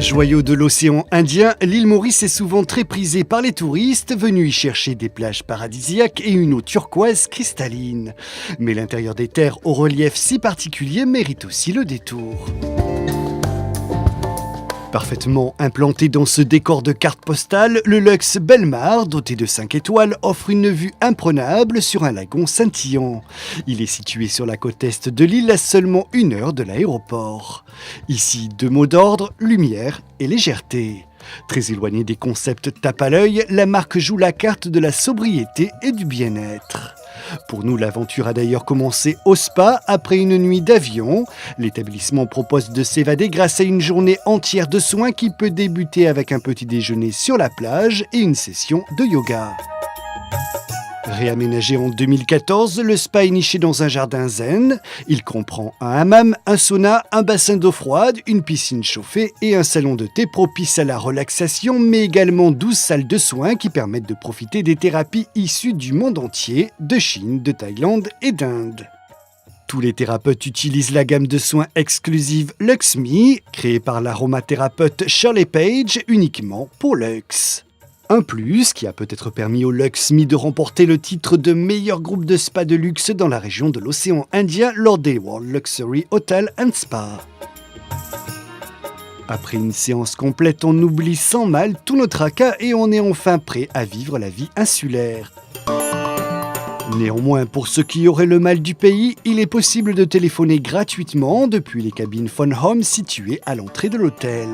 Joyau de l'océan Indien, l'île Maurice est souvent très prisée par les touristes venus y chercher des plages paradisiaques et une eau turquoise cristalline. Mais l'intérieur des terres au relief si particulier mérite aussi le détour. Parfaitement implanté dans ce décor de carte postale, le luxe Belmar, doté de 5 étoiles, offre une vue imprenable sur un lagon scintillant. Il est situé sur la côte est de l'île à seulement 1 heure de l'aéroport. Ici, 2 mots d'ordre, lumière et légèreté. Très éloigné des concepts tape à l'œil, la marque joue la carte de la sobriété et du bien-être. Pour nous, l'aventure a d'ailleurs commencé au spa après une nuit d'avion. L'établissement propose de s'évader grâce à une journée entière de soins qui peut débuter avec un petit déjeuner sur la plage et une session de yoga. Réaménagé en 2014, le spa est niché dans un jardin zen. Il comprend un hammam, un sauna, un bassin d'eau froide, une piscine chauffée et un salon de thé propice à la relaxation, mais également 12 salles de soins qui permettent de profiter des thérapies issues du monde entier, de Chine, de Thaïlande et d'Inde. Tous les thérapeutes utilisent la gamme de soins exclusive LuxMe, créée par l'aromathérapeute Shirley Page uniquement pour Luxe. Un plus qui a peut-être permis au LuxMe de remporter le titre de meilleur groupe de spa de luxe dans la région de l'océan Indien lors des World Luxury Hotel and Spa. Après une séance complète, on oublie sans mal tout notre tracas et on est enfin prêt à vivre la vie insulaire. Néanmoins, pour ceux qui auraient le mal du pays, il est possible de téléphoner gratuitement depuis les cabines Phone Home situées à l'entrée de l'hôtel.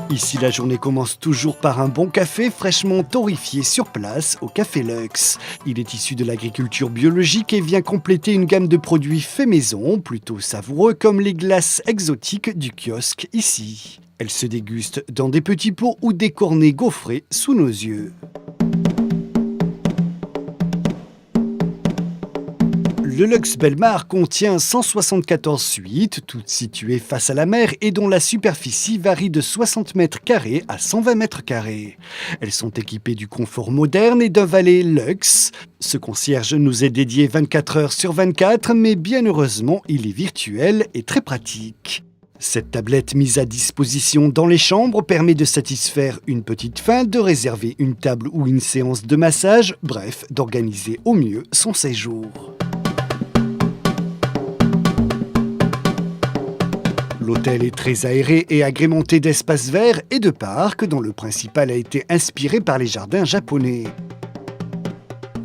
Ici, la journée commence toujours par un bon café fraîchement torréfié sur place au Café Luxe. Il est issu de l'agriculture biologique et vient compléter une gamme de produits faits maison, plutôt savoureux comme les glaces exotiques du kiosque ici. Elles se dégustent dans des petits pots ou des cornets gaufrés sous nos yeux. Le Luxe Belmar contient 174 suites, toutes situées face à la mer et dont la superficie varie de 60 mètres carrés à 120 mètres carrés. Elles sont équipées du confort moderne et d'un valet luxe. Ce concierge nous est dédié 24 heures sur 24, mais bien heureusement, il est virtuel et très pratique. Cette tablette mise à disposition dans les chambres permet de satisfaire une petite faim, de réserver une table ou une séance de massage, bref, d'organiser au mieux son séjour. L'hôtel est très aéré et agrémenté d'espaces verts et de parcs dont le principal a été inspiré par les jardins japonais.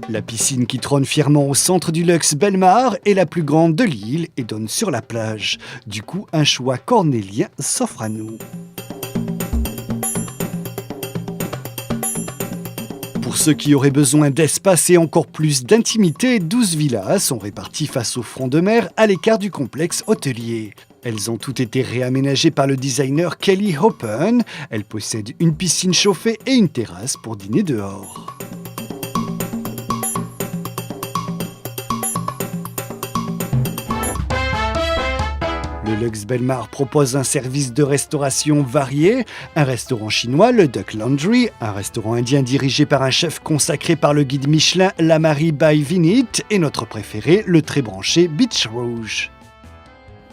La piscine qui trône fièrement au centre du Luxe Belmar est la plus grande de l'île et donne sur la plage. Du coup, un choix cornélien s'offre à nous. Pour ceux qui auraient besoin d'espace et encore plus d'intimité, 12 villas sont réparties face au front de mer à l'écart du complexe hôtelier. Elles ont toutes été réaménagées par le designer Kelly Hoppen. Elles possèdent une piscine chauffée et une terrasse pour dîner dehors. Le Luxe Belmar propose un service de restauration varié, un restaurant chinois, le Duck Laundry, un restaurant indien dirigé par un chef consacré par le guide Michelin, La Marie by Vinit, et notre préféré, le très branché Beach Rouge.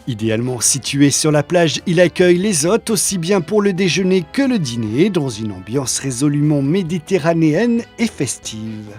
Idéalement situé sur la plage, il accueille les hôtes aussi bien pour le déjeuner que le dîner, dans une ambiance résolument méditerranéenne et festive.